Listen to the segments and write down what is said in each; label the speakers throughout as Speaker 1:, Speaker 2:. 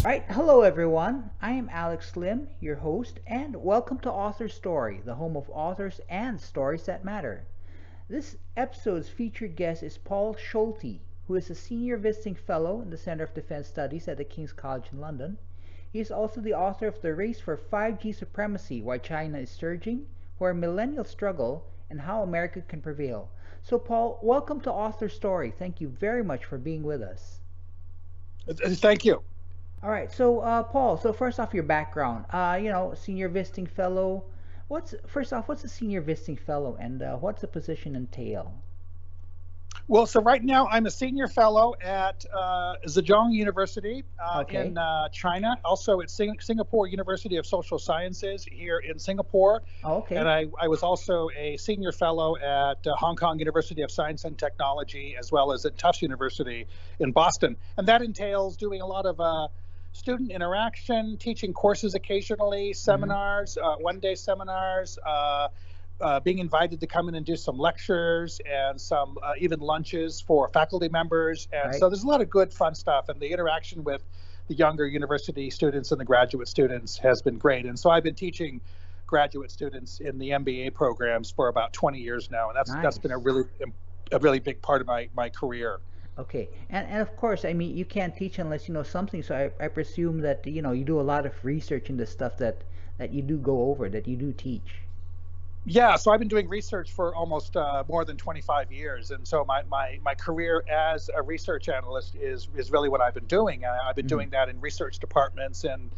Speaker 1: Right, hello everyone. I am Alex Slim, your host, and welcome to AuthorStory, the home of authors and stories that matter. This episode's featured guest is Paul Schulte, who is a senior visiting fellow in the Center of Defense Studies at the King's College in London. He is also the author of The Race for 5G Supremacy: Why China is Surging, Where Millennials Struggle, and How America Can Prevail. So, Paul, welcome to AuthorStory. Thank you very much for being with us.
Speaker 2: Thank you.
Speaker 1: All right. So, Paul. So first off, your background. Senior visiting fellow. What's a senior visiting fellow, and what's the position entail?
Speaker 2: Well, so right now I'm a senior fellow at Zhejiang University
Speaker 1: Okay.
Speaker 2: in China, also at Singapore University of Social Sciences here in Singapore.
Speaker 1: Oh,
Speaker 2: And
Speaker 1: okay.
Speaker 2: I was also a senior fellow at Hong Kong University of Science and Technology, as well as at Tufts University in Boston. And that entails doing a lot of student interaction, teaching courses occasionally,
Speaker 1: Mm-hmm.
Speaker 2: seminars, one-day seminars, being invited to come in and do some lectures and some even lunches for faculty members. And
Speaker 1: Right.
Speaker 2: so there's a lot of good, fun stuff. And the interaction with the younger university students and the graduate students has been great. And so I've been teaching graduate students in the MBA programs for about 20 years now, and that's been
Speaker 1: Nice.
Speaker 2: a really big part of my career.
Speaker 1: Okay. And of course, I mean, you can't teach unless you know something. So I presume that you do a lot of research in the stuff that you do go over, that you do teach.
Speaker 2: Yeah, so I've been doing research for almost more than 25 years, and so my career as a research analyst is really what I've been doing. I've been
Speaker 1: Mm-hmm.
Speaker 2: doing that in research departments in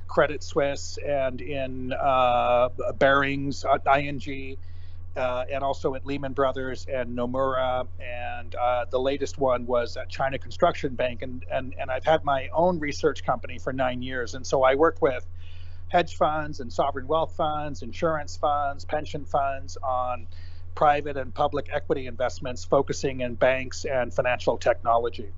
Speaker 2: Credit Suisse and in Barings, ING, and also at Lehman Brothers and Nomura, and the latest one was at China Construction Bank, and I've had my own research company for 9 years, and so I work with hedge funds and sovereign wealth funds, insurance funds, pension funds on private and public equity investments, focusing in banks and financial technology.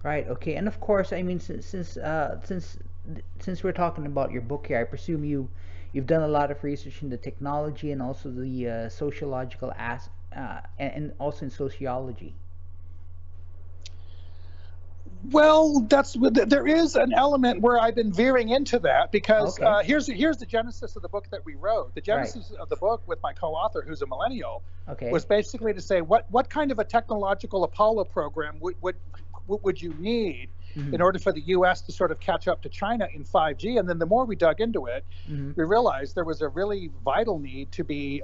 Speaker 1: Right. Okay. And of course, I mean, since we're talking about your book here, I presume you've done a lot of research in the technology and also the sociological and also in sociology.
Speaker 2: Well, there is an element where I've been veering into that because
Speaker 1: Okay.
Speaker 2: here's the genesis of the book that we wrote. The
Speaker 1: Right.
Speaker 2: genesis of the book with my co-author, who's a millennial, was
Speaker 1: Okay.
Speaker 2: basically to say what kind of a technological Apollo program would you need
Speaker 1: Mm-hmm.
Speaker 2: in order for the U.S. to sort of catch up to China in 5G? And then the more we dug into it,
Speaker 1: Mm-hmm.
Speaker 2: we realized there was a really vital need to be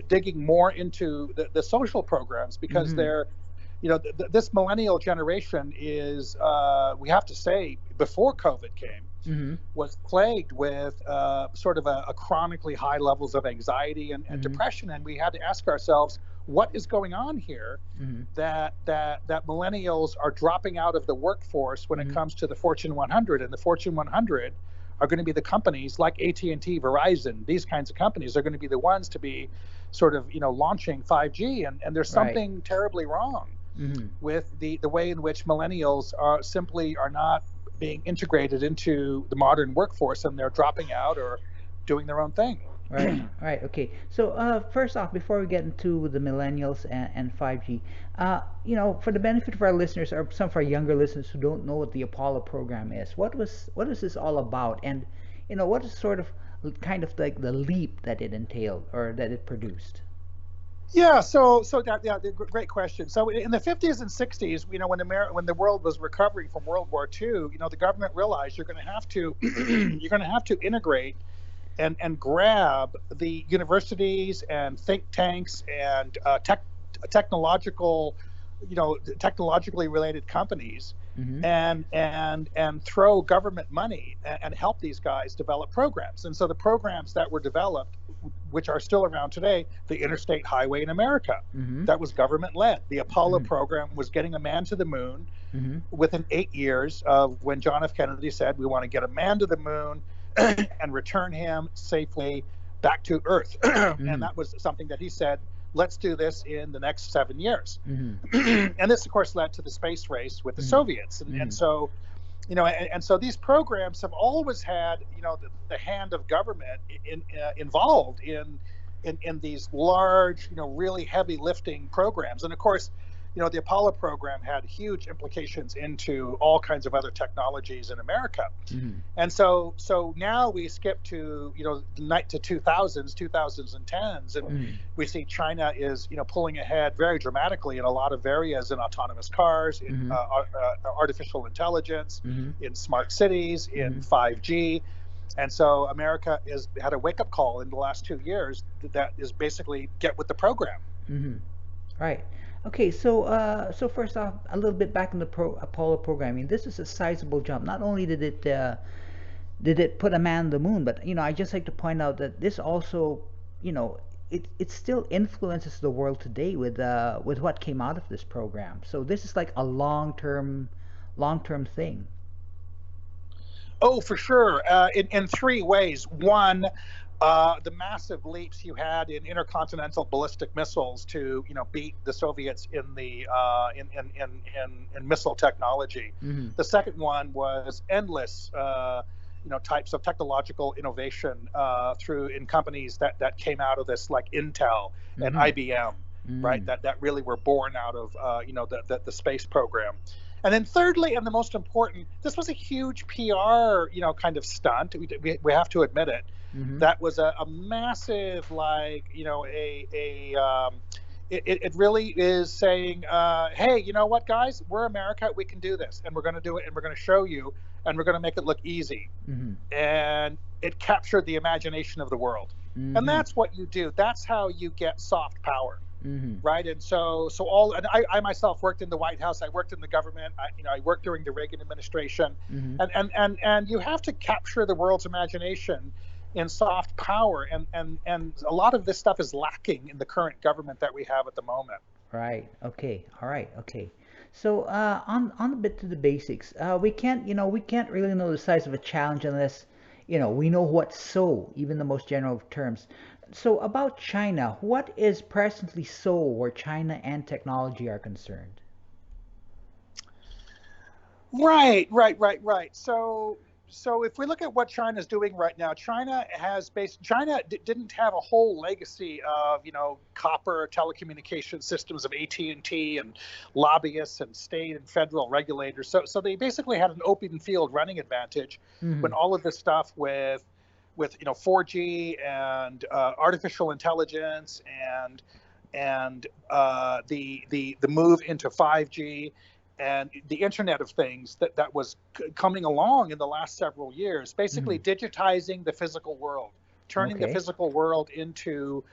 Speaker 2: digging more into the social programs because
Speaker 1: Mm-hmm.
Speaker 2: they're this millennial generation is, we have to say, before COVID came,
Speaker 1: Mm-hmm.
Speaker 2: was plagued with sort of a chronically high levels of anxiety and
Speaker 1: Mm-hmm.
Speaker 2: depression, and we had to ask ourselves, what is going on here
Speaker 1: Mm-hmm.
Speaker 2: that millennials are dropping out of the workforce when it
Speaker 1: Mm-hmm.
Speaker 2: comes to the Fortune 100, and the Fortune 100 are going to be the companies like AT&T, Verizon, these kinds of companies are going to be the ones to be sort of launching 5G, and there's
Speaker 1: Right.
Speaker 2: something terribly wrong
Speaker 1: Mm-hmm.
Speaker 2: with the way in which millennials are not being integrated into the modern workforce, and they're dropping out or doing their own thing.
Speaker 1: Right, right, okay. So, first off, before we get into the millennials and 5G, for the benefit of our listeners or some of our younger listeners who don't know what the Apollo program is, what is this all about? And, what is sort of kind of like the leap that it entailed or that it produced?
Speaker 2: Yeah, so that yeah, great question. So in the 50s and 60s, when the world was recovering from World War II, the government realized you're going to have to you're going to have to integrate and grab the universities and think tanks and technological, technologically related companies,
Speaker 1: Mm-hmm.
Speaker 2: and throw government money and help these guys develop programs. And so the programs that were developed, which are still around today, the Interstate Highway in America,
Speaker 1: Mm-hmm.
Speaker 2: that was government led. The Apollo
Speaker 1: Mm-hmm.
Speaker 2: program was getting a man to the moon
Speaker 1: Mm-hmm.
Speaker 2: within 8 years of when John F. Kennedy said, we want to get a man to the moon and return him safely back to Earth. And
Speaker 1: Mm-hmm.
Speaker 2: that was something that he said, let's do this in the next 7 years.
Speaker 1: Mm-hmm.
Speaker 2: And this, of course, led to the space race with the
Speaker 1: Mm-hmm.
Speaker 2: Soviets. And so, and so these programs have always had, the hand of government involved in these large, really heavy lifting programs. And of course, the Apollo program had huge implications into all kinds of other technologies in America.
Speaker 1: Mm-hmm.
Speaker 2: And so now we skip to, the night to 2010s, and
Speaker 1: Mm-hmm.
Speaker 2: we see China is, pulling ahead very dramatically in a lot of areas, in autonomous cars, in
Speaker 1: Mm-hmm.
Speaker 2: artificial intelligence,
Speaker 1: Mm-hmm.
Speaker 2: in smart cities, in 5G. And so America has had a wake up call in the last 2 years that is basically get with the program.
Speaker 1: Mm-hmm. Right. Okay, so first off, a little bit back in the Apollo program. I mean, this is a sizable jump. Not only did it put a man on the moon, but I just like to point out that this also, it still influences the world today with what came out of this program. So this is like a long term thing.
Speaker 2: Oh, for sure. In three ways. One, the massive leaps you had in intercontinental ballistic missiles to, beat the Soviets in the in missile technology.
Speaker 1: Mm-hmm.
Speaker 2: The second one was endless, types of technological innovation through in companies that came out of this, like Intel and
Speaker 1: Mm-hmm.
Speaker 2: IBM, right? That really were born out of the space program. And then thirdly, and the most important, this was a huge PR, kind of stunt. We have to admit it.
Speaker 1: Mm-hmm.
Speaker 2: That was a massive, like, it really is saying, hey, you know what, guys, we're America, we can do this, and we're going to do it, and we're going to show you, and we're going to make it look easy.
Speaker 1: Mm-hmm.
Speaker 2: And it captured the imagination of the world.
Speaker 1: Mm-hmm.
Speaker 2: And that's what you do. That's how you get soft power.
Speaker 1: Mm-hmm.
Speaker 2: Right. And so and I myself worked in the White House. I worked in the government. I worked during the Reagan administration.
Speaker 1: Mm-hmm.
Speaker 2: And you have to capture the world's imagination in soft power. And a lot of this stuff is lacking in the current government that we have at the moment.
Speaker 1: Right. Okay. All right. Okay. So on a bit to the basics, we can't really know the size of a challenge unless we know what's so, even the most general of terms. So about China, what is presently so where China and technology are concerned?
Speaker 2: Right. So if we look at what China's doing right now, China didn't have a whole legacy of, copper telecommunication systems of AT&T and lobbyists and state and federal regulators. So they basically had an open field running advantage
Speaker 1: Mm-hmm.
Speaker 2: when all of this stuff with 4G and artificial intelligence and the move into 5G and the Internet of Things that was coming along in the last several years, basically digitizing the physical world, turning the
Speaker 1: Okay.
Speaker 2: physical world into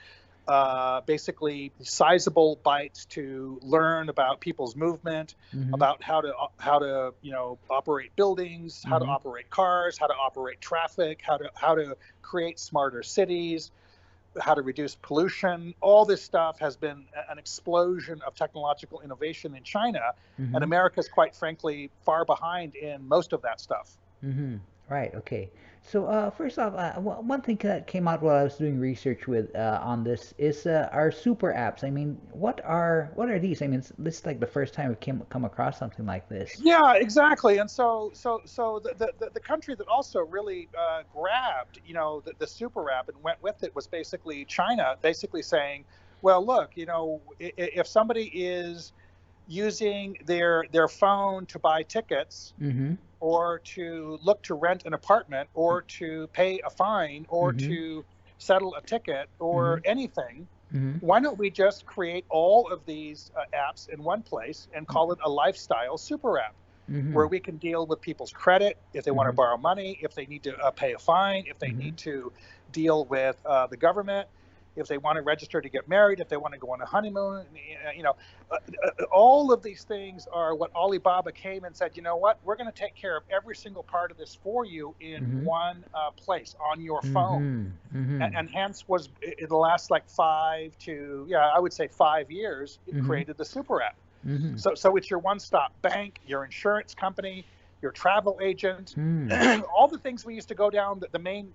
Speaker 2: basically sizable bites to learn about people's movement,
Speaker 1: Mm-hmm.
Speaker 2: about how to operate buildings, how to
Speaker 1: Mm-hmm.
Speaker 2: operate cars, how to operate traffic, how to create smarter cities, how to reduce pollution. All this stuff has been an explosion of technological innovation in China, and
Speaker 1: Mm-hmm.
Speaker 2: America's quite frankly far behind in most of that stuff.
Speaker 1: Mm-hmm. Right. Okay. So first off, one thing that came out while I was doing research with on this is our super apps. I mean, what are these? I mean, this is like the first time we come across something like this.
Speaker 2: Yeah, exactly. And so the country that also really grabbed the super app and went with it was basically China, basically saying, well, look, if somebody is using their phone to buy tickets
Speaker 1: Mm-hmm.
Speaker 2: or to look to rent an apartment or to pay a fine or
Speaker 1: Mm-hmm.
Speaker 2: to settle a ticket
Speaker 1: Mm-hmm.
Speaker 2: or anything,
Speaker 1: Mm-hmm.
Speaker 2: why don't we just create all of these apps in one place and call it a lifestyle super app
Speaker 1: Mm-hmm.
Speaker 2: where we can deal with people's credit if they want to
Speaker 1: Mm-hmm.
Speaker 2: borrow money, if they need to pay a fine, if they
Speaker 1: Mm-hmm.
Speaker 2: need to deal with the government, if they want to register to get married, if they want to go on a honeymoon. All of these things are what Alibaba came and said, you know what, we're going to take care of every single part of this for you in
Speaker 1: Mm-hmm.
Speaker 2: one place on your phone.
Speaker 1: Mm-hmm. Mm-hmm.
Speaker 2: And hence was in the last like 5 years, it
Speaker 1: Mm-hmm.
Speaker 2: created the super app.
Speaker 1: Mm-hmm.
Speaker 2: So it's your one-stop bank, your insurance company, your travel agent,
Speaker 1: Mm.
Speaker 2: all the things we used to go down the main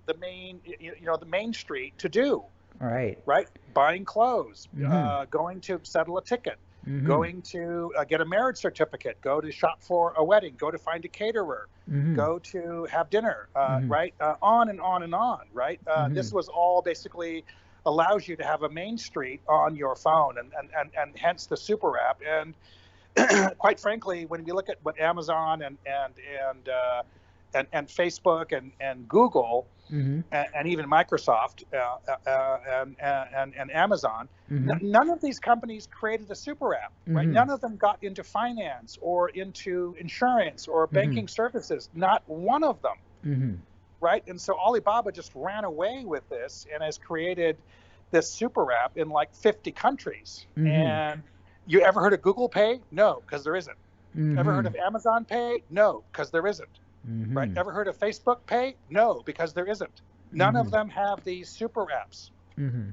Speaker 2: street to do,
Speaker 1: All right.
Speaker 2: right? Buying clothes,
Speaker 1: Mm-hmm.
Speaker 2: going to settle a ticket,
Speaker 1: Mm-hmm.
Speaker 2: going to get a marriage certificate, go to shop for a wedding, go to find a caterer,
Speaker 1: Mm-hmm.
Speaker 2: go to have dinner,
Speaker 1: Mm-hmm.
Speaker 2: right? On and on and on, right?
Speaker 1: Mm-hmm.
Speaker 2: This was all basically allows you to have a main street on your phone, and hence the super app. And quite frankly, when we look at what Amazon and Facebook and Google
Speaker 1: Mm-hmm.
Speaker 2: and even Microsoft and Amazon,
Speaker 1: Mm-hmm.
Speaker 2: none of these companies created a super app, right?
Speaker 1: Mm-hmm.
Speaker 2: None of them got into finance or into insurance or
Speaker 1: Mm-hmm.
Speaker 2: banking services. Not one of them,
Speaker 1: Mm-hmm.
Speaker 2: right? And so Alibaba just ran away with this and has created this super app in like 50 countries.
Speaker 1: Mm-hmm.
Speaker 2: And you ever heard of Google Pay? No, because there isn't. Ever heard
Speaker 1: Mm-hmm.
Speaker 2: of Amazon Pay? No, because there isn't. Right?
Speaker 1: Mm-hmm.
Speaker 2: Ever heard of Facebook Pay? No, because there isn't. None
Speaker 1: Mm-hmm.
Speaker 2: of them have these super apps.
Speaker 1: Mm-hmm.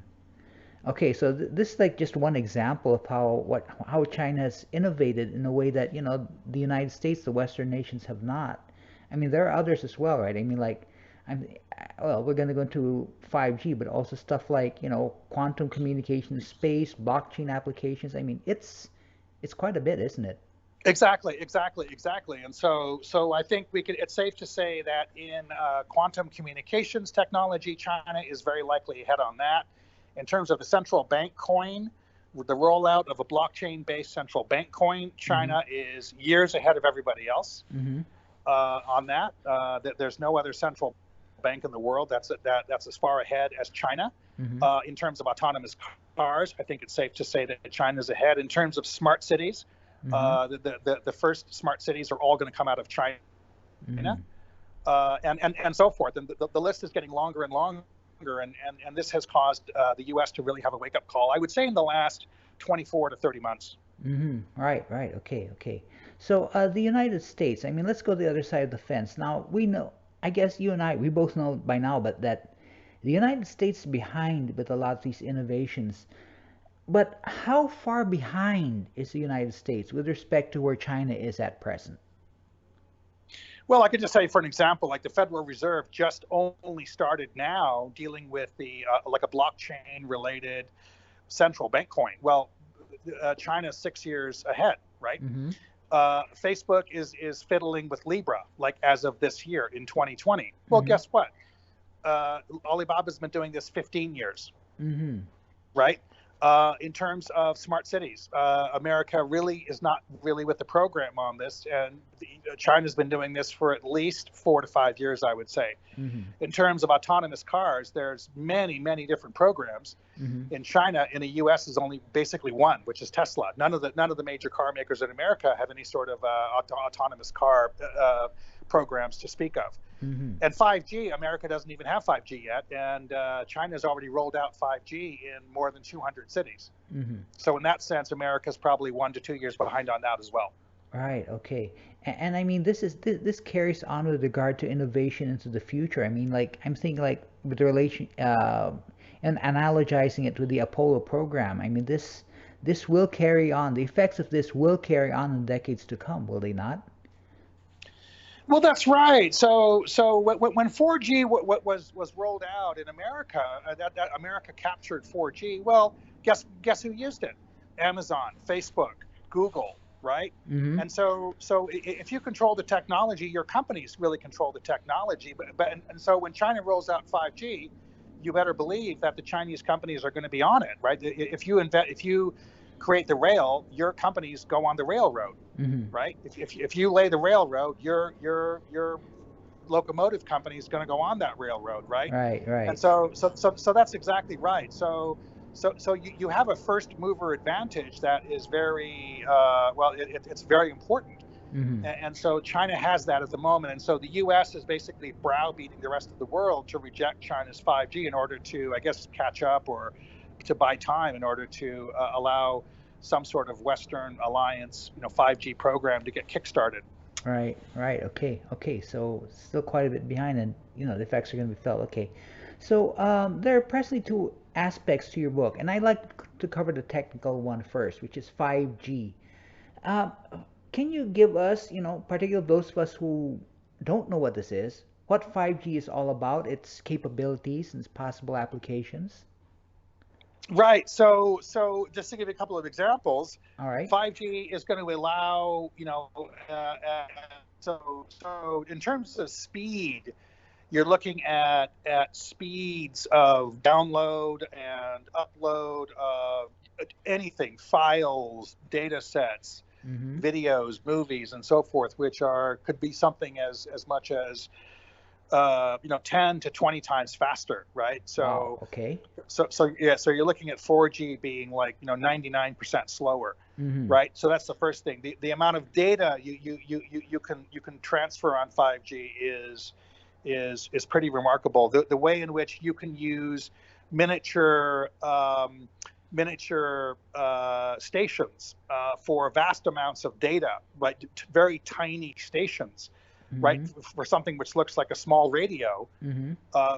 Speaker 1: Okay, so this is like just one example of how China has innovated in a way that, the United States, the Western nations have not. I mean, there are others as well, right? I mean, like, I'm well, we're going to go into 5G, but also stuff like, quantum communication, space, blockchain applications. I mean, it's quite a bit, isn't it?
Speaker 2: Exactly. And so I think it's safe to say that in quantum communications technology, China is very likely ahead on that. In terms of the central bank coin, with the rollout of a blockchain-based central bank coin,
Speaker 1: Mm-hmm.
Speaker 2: China is years ahead of everybody else
Speaker 1: Mm-hmm.
Speaker 2: on that. There's no other central bank in the world that's as far ahead as China.
Speaker 1: Mm-hmm.
Speaker 2: In terms of autonomous cars, I think it's safe to say that China's ahead. In terms of smart cities,
Speaker 1: Mm-hmm.
Speaker 2: the first smart cities are all going to come out of China,
Speaker 1: Mm-hmm.
Speaker 2: and so forth. And the list is getting longer and longer. And this has caused the U.S. to really have a wake-up call, I would say, in the last 24 to 30 months.
Speaker 1: Mm-hmm. Right. Okay. So, the United States, I mean, let's go to the other side of the fence. Now, we know, I guess you and I, we both know by now, but that the United States is behind with a lot of these innovations. But how far behind is the United States with respect to where China is at present?
Speaker 2: Well, I could just say, for an example, like the Federal Reserve just only started now dealing with the like a blockchain-related central bank coin. Well, China's 6 years ahead, right?
Speaker 1: Mm-hmm.
Speaker 2: Facebook is fiddling with Libra, like as of this year in 2020. Well,
Speaker 1: Mm-hmm.
Speaker 2: guess what? Alibaba's been doing this 15 years,
Speaker 1: Mm-hmm.
Speaker 2: right? In terms of smart cities, America really is not really with the program on this, and China's been doing this for at least 4 to 5 years, I would say.
Speaker 1: Mm-hmm.
Speaker 2: In terms of autonomous cars, there's many different programs.
Speaker 1: Mm-hmm.
Speaker 2: In China, in the U.S., is only basically one, which is Tesla. None of the major car makers in America have any sort of autonomous car programs to speak of.
Speaker 1: Mm-hmm.
Speaker 2: And 5G, America doesn't even have 5G yet, and China's already rolled out 5G in more than 200 cities.
Speaker 1: Mm-hmm.
Speaker 2: So in that sense, America's probably 1 to 2 years behind on that as well.
Speaker 1: Right. Okay. And I mean, this carries on with regard to innovation into the future. I mean, like I'm thinking like with the relation and analogizing it to the Apollo program. I mean, this will carry on. The effects of this will carry on in decades to come, will they not?
Speaker 2: Well, that's right. So when 4G was rolled out in America, that America captured 4G. Well, guess who used it? Amazon, Facebook, Google, right?
Speaker 1: Mm-hmm.
Speaker 2: And so if you control the technology, your companies really control the technology. And so when China rolls out 5G, you better believe that the Chinese companies are going to be on it, right? If you create the rail, your companies go on the railroad,
Speaker 1: Mm-hmm.
Speaker 2: right? If you lay the railroad, your locomotive company is going to go on that railroad, right?
Speaker 1: Right. Right.
Speaker 2: And so that's exactly right. So you have a first mover advantage that is very it's very important.
Speaker 1: Mm-hmm.
Speaker 2: And so China has that at the moment. And so the U.S. is basically browbeating the rest of the world to reject China's 5G in order to, I guess, catch up or to buy time in order to allow some sort of Western alliance, 5G program to get kickstarted.
Speaker 1: Right. Okay. So still quite a bit behind, and the effects are going to be felt. Okay. So there are presently two aspects to your book, and I'd like to cover the technical one first, which is 5G. Uh, can you give us, particularly those of us who don't know what this is, what 5G is all about, its capabilities and its possible applications?
Speaker 2: Right. So just to give you a couple of examples,
Speaker 1: All right.
Speaker 2: 5G is going to allow, so in terms of speed, you're looking at speeds of download and upload of anything, files, data sets,
Speaker 1: Mm-hmm.
Speaker 2: videos, movies, and so forth, which could be something as much as 10 to 20 times faster, right?
Speaker 1: Wow. Okay.
Speaker 2: So you're looking at 4G being like 99% slower,
Speaker 1: Mm-hmm.
Speaker 2: right? So that's the first thing. The amount of data you can transfer on 5G is pretty remarkable. The way in which you can use miniature stations for vast amounts of data, but very tiny stations, right?
Speaker 1: Mm-hmm.
Speaker 2: For something which looks like a small radio,
Speaker 1: Mm-hmm.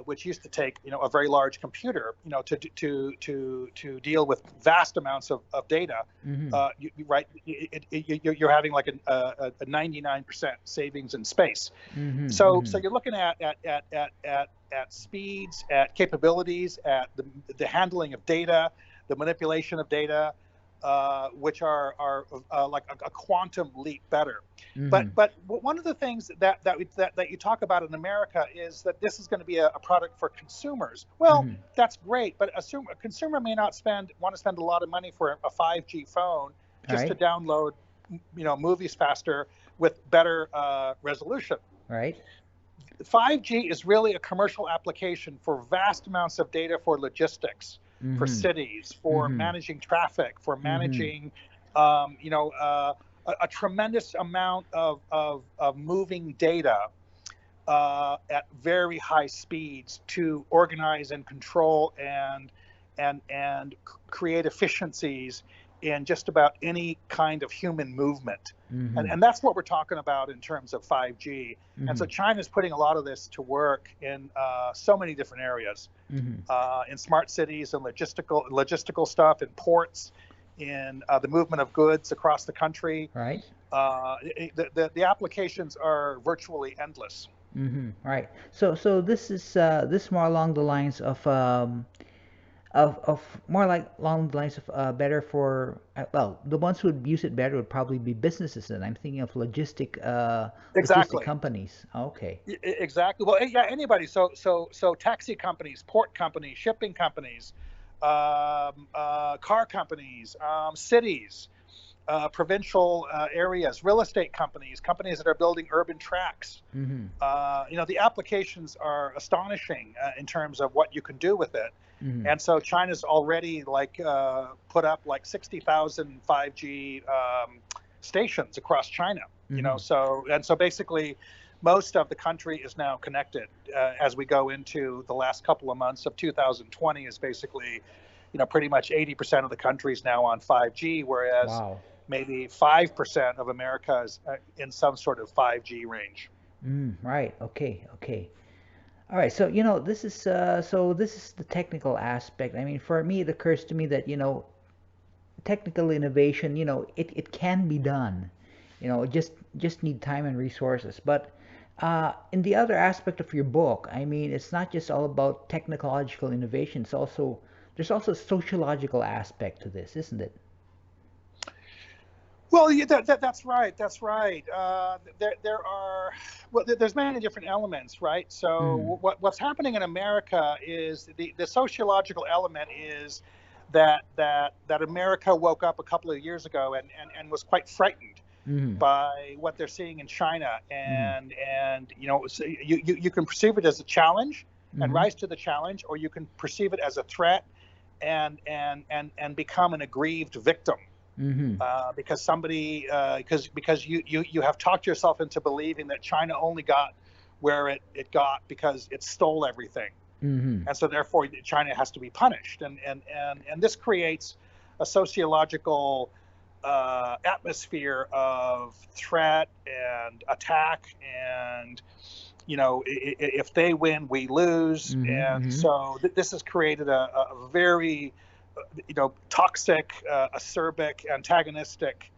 Speaker 2: which used to take a very large computer, to deal with vast amounts of data.
Speaker 1: Mm-hmm.
Speaker 2: Right, you're having like a 99% savings in space.
Speaker 1: Mm-hmm.
Speaker 2: So
Speaker 1: Mm-hmm.
Speaker 2: you're looking at speeds, at capabilities, at the handling of data, the manipulation of data, which are like a quantum leap better.
Speaker 1: Mm-hmm.
Speaker 2: But one of the things that you talk about in America is that this is going to be a product for consumers. Well,
Speaker 1: Mm-hmm.
Speaker 2: that's great, but a consumer may not want to spend a lot of money for a 5G phone
Speaker 1: All
Speaker 2: just to
Speaker 1: right.
Speaker 2: download movies faster with better resolution.
Speaker 1: All right.
Speaker 2: 5G is really a commercial application for vast amounts of data for logistics, for
Speaker 1: Mm-hmm.
Speaker 2: cities, for
Speaker 1: Mm-hmm.
Speaker 2: managing traffic, for
Speaker 1: Mm-hmm.
Speaker 2: managing, a tremendous amount of moving data at very high speeds to organize and control and create efficiencies in just about any kind of human movement.
Speaker 1: Mm-hmm.
Speaker 2: And that's what we're talking about in terms of 5G. And
Speaker 1: Mm-hmm.
Speaker 2: so China's putting a lot of this to work in so many different areas,
Speaker 1: Mm-hmm.
Speaker 2: in smart cities and logistical stuff, in ports, in the movement of goods across the country.
Speaker 1: Right.
Speaker 2: The applications are virtually endless.
Speaker 1: Mm-hmm. Right. So this more along the lines of more like along the lines of better for well, the ones who would use it better would probably be businesses, and I'm thinking of logistic
Speaker 2: Exactly.
Speaker 1: companies. Okay.
Speaker 2: Exactly. Well, yeah, anybody. So taxi companies, port companies, shipping companies, car companies, cities, provincial areas, real estate companies, companies that are building urban tracks.
Speaker 1: Mm-hmm.
Speaker 2: The applications are astonishing in terms of what you can do with it.
Speaker 1: Mm-hmm.
Speaker 2: And so China's already put up like 60,000 5G stations across China.
Speaker 1: Mm-hmm.
Speaker 2: So basically, most of the country is now connected as we go into the last couple of months of 2020. Is basically, pretty much 80% of the country is now on 5G, whereas
Speaker 1: Wow.
Speaker 2: maybe 5% of America is in some sort of 5G range.
Speaker 1: Right. Okay. Okay. All right. So this is the technical aspect. I mean, for me, it occurs to me that technical innovation, it can be done. Just need time and resources. But in the other aspect of your book, I mean, it's not just all about technological innovation. There's also a sociological aspect to this, isn't it?
Speaker 2: Well, yeah, that's right. That's right. There's many different elements, right?
Speaker 1: Mm.
Speaker 2: So what's happening in America is the sociological element is that America woke up a couple of years ago and was quite frightened
Speaker 1: Mm.
Speaker 2: by what they're seeing in China,
Speaker 1: Mm.
Speaker 2: and so you can perceive it as a challenge and
Speaker 1: Mm.
Speaker 2: rise to the challenge, or you can perceive it as a threat and become an aggrieved victim,
Speaker 1: Mm.
Speaker 2: because somebody because you have talked yourself into believing that China only got where it got because it stole everything,
Speaker 1: Mm.
Speaker 2: and so therefore China has to be punished, and this creates a sociological atmosphere of threat and attack, and if they win, we lose.
Speaker 1: Mm.
Speaker 2: And
Speaker 1: Mm.
Speaker 2: so this has created a very toxic, acerbic, antagonistic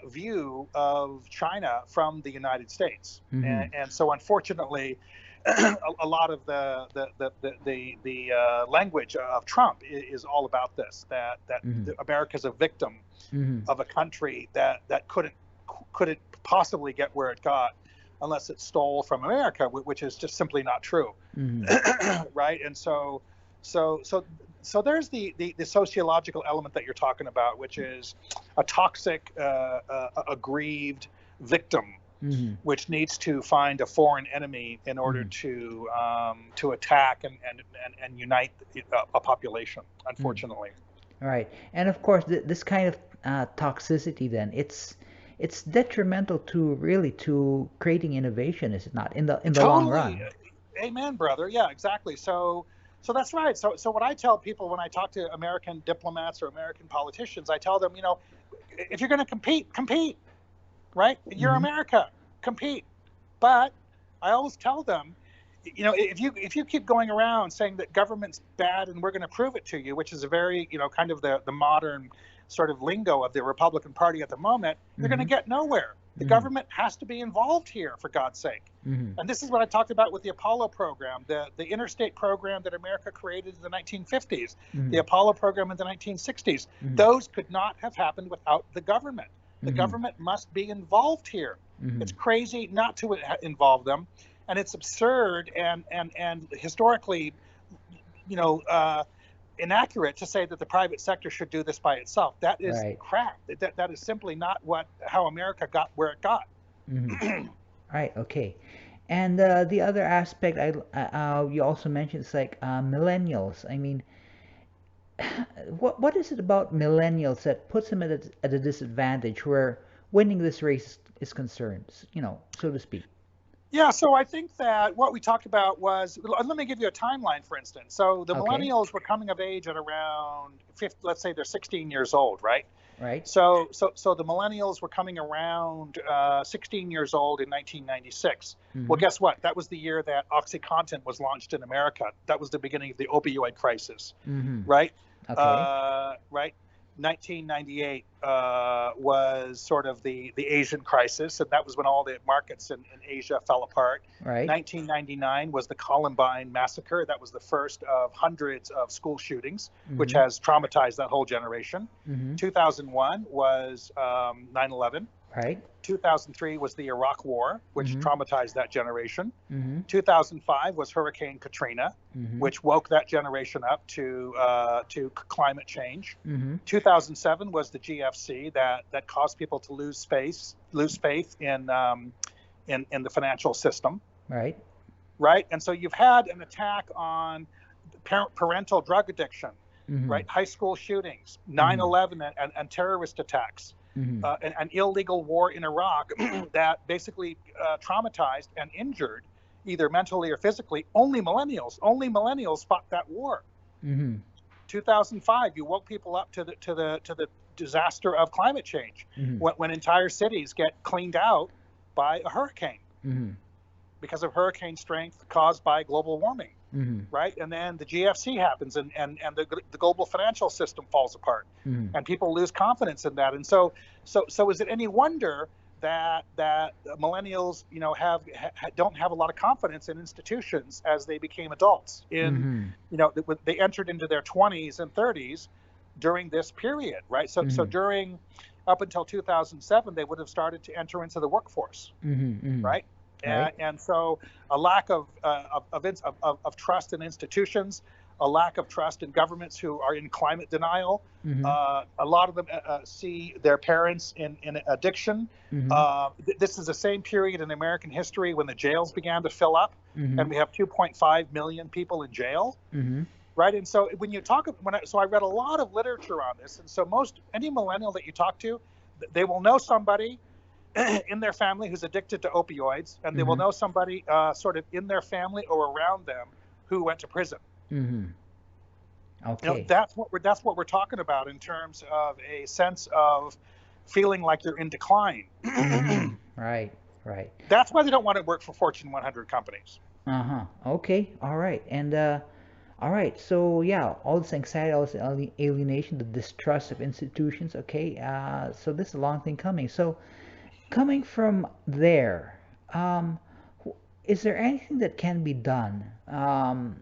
Speaker 2: view of China from the United States.
Speaker 1: Mm.
Speaker 2: And so unfortunately, a lot of the language of Trump is all about this, that
Speaker 1: Mm.
Speaker 2: America's a victim
Speaker 1: Mm.
Speaker 2: of a country that couldn't possibly get where it got unless it's stole from America, which is just simply not true. Right? And so so so there's the sociological element that you're talking about, which is a toxic, aggrieved victim, which needs to find a foreign enemy in order to attack and unite a population, unfortunately.
Speaker 1: Right. And of course, this kind of toxicity, then it's detrimental to creating innovation, is it not? In the long
Speaker 2: Totally.
Speaker 1: run.
Speaker 2: Amen, brother. Yeah, exactly. So that's right. So what I tell people when I talk to American diplomats or American politicians, I tell them, if you're going to compete, right? You're America, compete. But I always tell them, if you keep going around saying that government's bad and we're going to prove it to you, which is a very, kind of the modern sort of lingo of the Republican Party at the moment, you're going to get nowhere. The government has to be involved here, for God's sake. And this is what I talked about with the Apollo program, the interstate program that America created in the 1950s, the Apollo program in the 1960s. Those could not have happened without the government. The government must be involved here. It's crazy not to involve them, and it's absurd and historically, inaccurate to say that the private sector should do this by itself. That is crap. That is simply not how America got where it got.
Speaker 1: Right. Okay. And the other aspect you also mentioned is like millennials. I mean, what is it about millennials that puts them at a disadvantage where winning this race is concerned, so to speak?
Speaker 2: Yeah, so I think that what we talked about was, let me give you a timeline, for instance. So the millennials were coming of age at around 50, let's say they're 16 years old, right?
Speaker 1: Right.
Speaker 2: So the millennials were coming around 16 years old in 1996. Well, guess what? That was the year that OxyContin was launched in America. That was the beginning of the opioid crisis, right?
Speaker 1: Okay.
Speaker 2: Right. 1998 was sort of the Asian crisis, and that was when all the markets in Asia fell apart.
Speaker 1: Right.
Speaker 2: 1999 was the Columbine massacre. That was the first of hundreds of school shootings, which has traumatized that whole generation. 2001 was 9/11.
Speaker 1: Right.
Speaker 2: 2003 was the Iraq War, which traumatized that generation. 2005 was Hurricane Katrina, which woke that generation up to climate change. 2007 was the GFC that caused people to lose faith in the financial system.
Speaker 1: Right.
Speaker 2: Right. And so you've had an attack on parental drug addiction, right? High school shootings, 9/11 and terrorist attacks. An illegal war in Iraq that basically traumatized and injured, either mentally or physically, only millennials fought that war. 2005, you woke people up to the disaster of climate change, when entire cities get cleaned out by a hurricane because of hurricane strength caused by global warming. Right. And then the GFC happens and the global financial system falls apart and people lose confidence in that. And so is it any wonder that millennials, don't have a lot of confidence in institutions as they became adults they entered into their 20s and 30s during this period. Right. So during up until 2007, they would have started to enter into the workforce. Right. And so a lack of trust in institutions, a lack of trust in governments who are in climate denial. A lot of them see their parents in addiction. This is the same period in American history when the jails began to fill up, and we have 2.5 million people in jail. Right. And so when you talk, so I read a lot of literature on this, and so any millennial that you talk to, they will know somebody in their family who's addicted to opioids, and they will know somebody sort of in their family or around them who went to prison.
Speaker 1: Okay.
Speaker 2: That's what we're talking about in terms of a sense of feeling like you're in decline.
Speaker 1: Right.
Speaker 2: That's why they don't want to work for Fortune 100 companies.
Speaker 1: Okay. All right. And all right. So yeah, all this anxiety, all this alienation, the distrust of institutions. Okay. So this is a long thing coming. So coming from there, is there anything that can be done, to,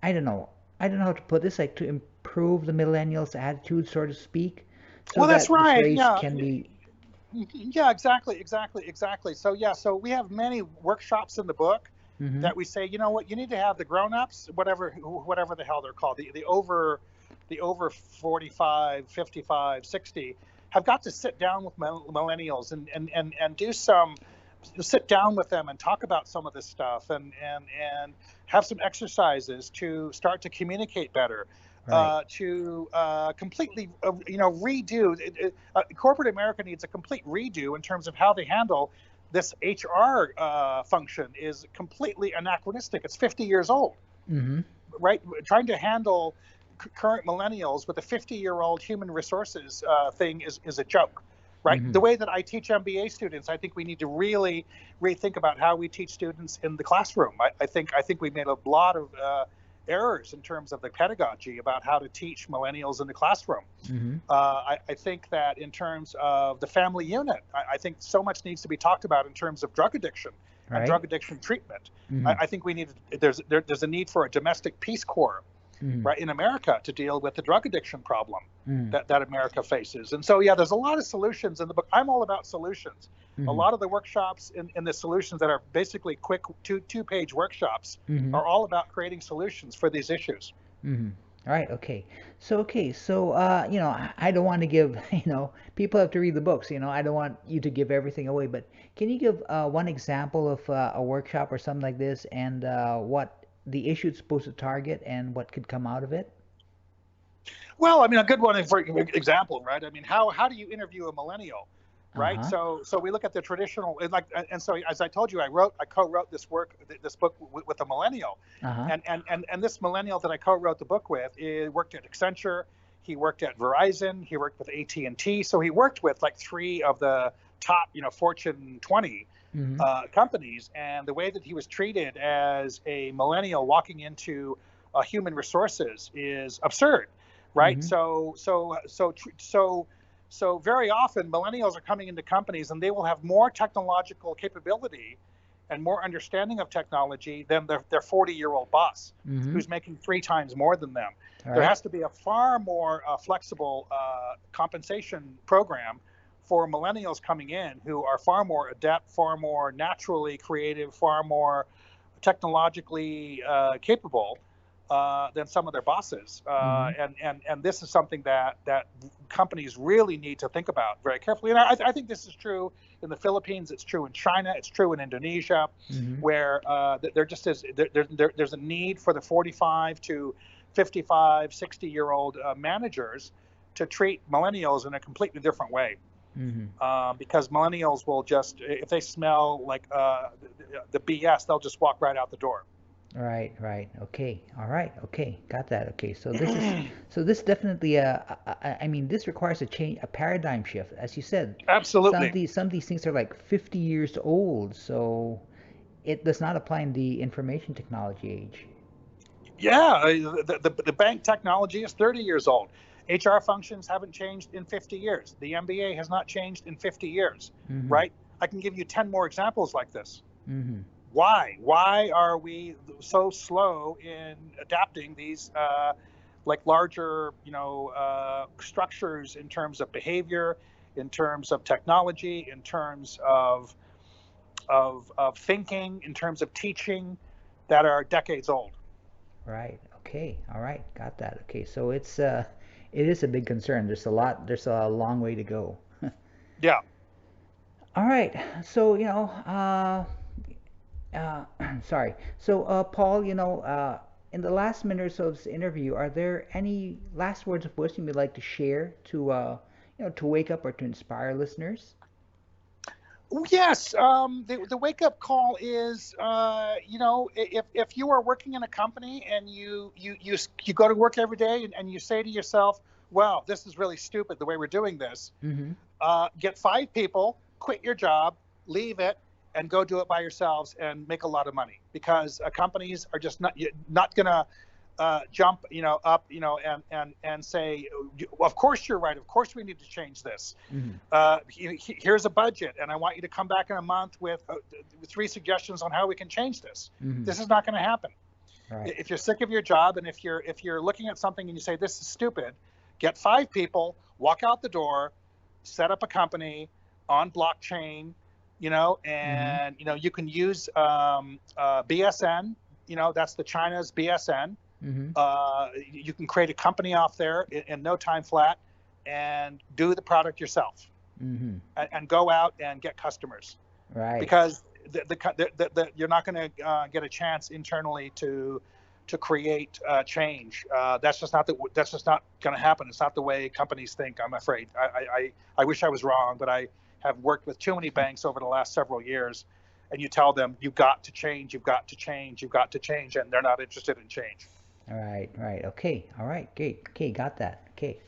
Speaker 1: I don't know how to put this, like to improve the millennials' attitude, so to speak, so
Speaker 2: Well,
Speaker 1: that
Speaker 2: that's right.
Speaker 1: this race
Speaker 2: Yeah.
Speaker 1: can be
Speaker 2: Yeah, exactly. So yeah, so we have many workshops in the book
Speaker 1: Mm-hmm.
Speaker 2: that we say, you know what, you need to have the grown-ups, whatever the hell they're called, the over 45, 55, 60, have got to sit down with millennials and do some sit down with them and talk about some of this stuff and have some exercises to start to communicate better,
Speaker 1: Right.
Speaker 2: to completely redo corporate America needs a complete redo in terms of how they handle this HR function is completely anachronistic. It's 50 years old,
Speaker 1: Mm-hmm.
Speaker 2: right? Trying to handle current millennials with a 50-year-old human resources thing is a joke, right?
Speaker 1: Mm-hmm.
Speaker 2: The way that I teach MBA students, I think we need to really rethink about how we teach students in the classroom. I think we made a lot of errors in terms of the pedagogy about how to teach millennials in the classroom.
Speaker 1: Mm-hmm.
Speaker 2: I think that in terms of the family unit, I think so much needs to be talked about in terms of drug addiction and
Speaker 1: Right.
Speaker 2: drug addiction treatment.
Speaker 1: Mm-hmm.
Speaker 2: I think we need there's a need for a domestic peace corps,
Speaker 1: Mm-hmm.
Speaker 2: right, in America to deal with the drug addiction problem
Speaker 1: Mm-hmm.
Speaker 2: that America faces. And so, yeah, there's a lot of solutions in the book. I'm all about solutions. A
Speaker 1: Mm-hmm.
Speaker 2: lot of the workshops in the solutions that are basically quick two-page workshops
Speaker 1: Mm-hmm.
Speaker 2: are all about creating solutions for these issues.
Speaker 1: Mm-hmm. All right. Okay. So I don't want to give, people have to read the books. I don't want you to give everything away, but can you give one example of a workshop or something like this, and what the issue it's supposed to target and what could come out of it?
Speaker 2: Well, I mean, a good one for example, right? I mean, how do you interview a millennial, right?
Speaker 1: Uh-huh.
Speaker 2: So we look at the traditional, and so as I told you, I co-wrote this book with a millennial,
Speaker 1: Uh-huh.
Speaker 2: and this millennial that I co-wrote the book with worked at Accenture, he worked at Verizon, he worked with AT&T, so he worked with like three of the top, Fortune 20
Speaker 1: Mm-hmm.
Speaker 2: companies, and the way that he was treated as a millennial walking into human resources is absurd, right?
Speaker 1: Mm-hmm.
Speaker 2: So very often millennials are coming into companies and they will have more technological capability and more understanding of technology than their 40-year-old boss
Speaker 1: Mm-hmm.
Speaker 2: who's making three times more than them.
Speaker 1: All
Speaker 2: There
Speaker 1: right.
Speaker 2: has to be a far more flexible compensation program for millennials coming in who are far more adept, far more naturally creative, far more technologically capable than some of their bosses.
Speaker 1: Mm-hmm.
Speaker 2: And this is something that companies really need to think about very carefully. And I think this is true in the Philippines. It's true in China. It's true in Indonesia,
Speaker 1: Mm-hmm.
Speaker 2: where there just is there's a need for the 45 to 55, 60-year-old managers to treat millennials in a completely different way.
Speaker 1: Mm-hmm.
Speaker 2: Because millennials will just, if they smell like the BS, they'll just walk right out the door.
Speaker 1: Right, right. Okay. All right. Okay. Got that. Okay. So this definitely I mean this requires a change, a paradigm shift. As you said, some of
Speaker 2: Absolutely.
Speaker 1: these things are like 50 years old, so it does not apply in the information technology age.
Speaker 2: Yeah, the bank technology is 30 years old. HR functions haven't changed in 50 years. The MBA has not changed in 50 years,
Speaker 1: Mhm.
Speaker 2: right? I can give you 10 more examples like this.
Speaker 1: Mhm.
Speaker 2: Why? Why are we so slow in adapting these like larger, structures in terms of behavior, in terms of technology, in terms of thinking, in terms of teaching that are decades old?
Speaker 1: Right. Okay. All right. Got that. Okay. So it is a big concern. There's a long way to go.
Speaker 2: Yeah.
Speaker 1: All right. So, sorry. So, Paul, in the last minute or so of this interview, are there any last words of wisdom you'd like to share to wake up or to inspire listeners?
Speaker 2: Yes, the wake up call is, if you are working in a company and you go to work every day and you say to yourself, "Well, this is really stupid the way we're doing this."
Speaker 1: Mm-hmm.
Speaker 2: Get five people, quit your job, leave it, and go do it by yourselves and make a lot of money because companies are just not gonna jump, up, and say, of course you're right. Of course we need to change this.
Speaker 1: Mm-hmm.
Speaker 2: Here's a budget, and I want you to come back in a month with three suggestions on how we can change this.
Speaker 1: Mm-hmm.
Speaker 2: This is not going to happen.
Speaker 1: All right.
Speaker 2: If you're sick of your job, and if you're looking at something and you say this is stupid, get five people, walk out the door, set up a company, and go do it. on blockchain,
Speaker 1: Mm-hmm.
Speaker 2: and you can use BSN. That's the China's BSN.
Speaker 1: Mm-hmm.
Speaker 2: You can create a company off there in no time flat, and do the product yourself,
Speaker 1: Mm-hmm.
Speaker 2: and go out and get customers,
Speaker 1: Right.
Speaker 2: because you're not going to get a chance internally to create change. That's just not going to happen. It's not the way companies think. I'm afraid. I wish I was wrong, but I have worked with too many banks over the last several years, and you tell them you've got to change, you've got to change, you've got to change, and they're not interested in change.
Speaker 1: Right. Right. Okay. All right. Okay. Okay. Got that. Okay.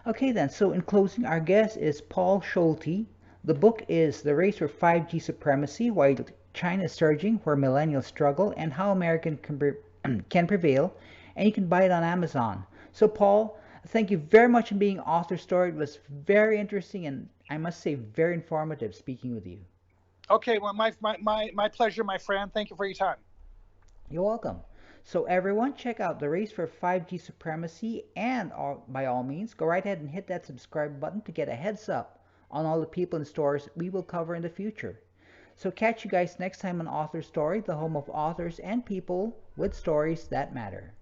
Speaker 1: Okay then. So in closing, our guest is Paul Schulte. The book is The Race for 5G Supremacy: Why China is Surging, Where Millennials Struggle, and How American can Prevail. And you can buy it on Amazon. So Paul, thank you very much for being Author Story. It was very interesting and I must say very informative speaking with you.
Speaker 2: Okay, well, my pleasure, my friend. Thank you for your time.
Speaker 1: You're welcome. So everyone, check out The Race for 5G Supremacy, and by all means, go right ahead and hit that subscribe button to get a heads up on all the people and stories we will cover in the future. So catch you guys next time on Author Story, the home of authors and people with stories that matter.